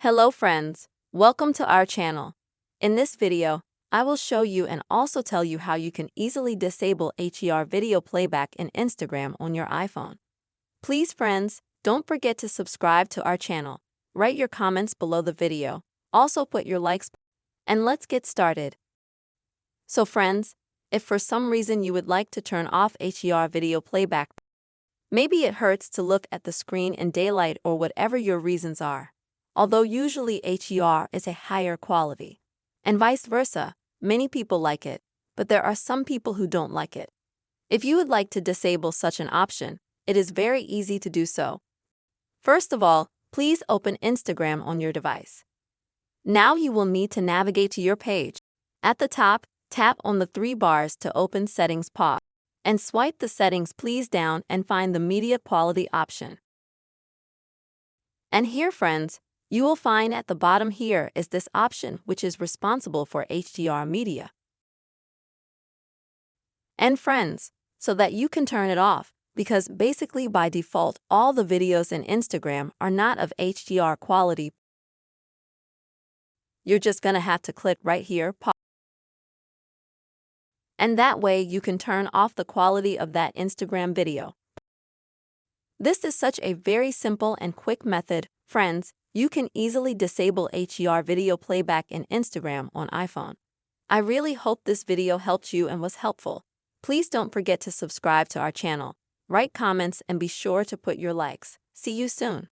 Hello friends, welcome to our channel. In this video, I will show you and also tell you how you can easily disable HDR video playback in Instagram on your iPhone. Please friends, don't forget to subscribe to our channel, write your comments below the video, also put your likes, and let's get started. So friends, if for some reason you would like to turn off HDR video playback, maybe it hurts to look at the screen in daylight or whatever your reasons are. Although usually HDR is a higher quality. And vice versa, many people like it, but there are some people who don't like it. If you would like to disable such an option, it is very easy to do so. First of all, please open Instagram on your device. Now you will need to navigate to your page. At the top, tap on the three bars to open Settings pop, and swipe the Settings please down and find the Media Quality option. And here friends, you will find at the bottom here is this option which is responsible for HDR media. And friends, so that you can turn it off, because basically by default all the videos in Instagram are not of HDR quality. You're just gonna have to click right here, pause. And that way you can turn off the quality of that Instagram video. This is such a very simple and quick method, friends. You can easily disable HDR video playback in Instagram on iPhone. I really hope this video helped you and was helpful. Please don't forget to subscribe to our channel, write comments, and be sure to put your likes. See you soon.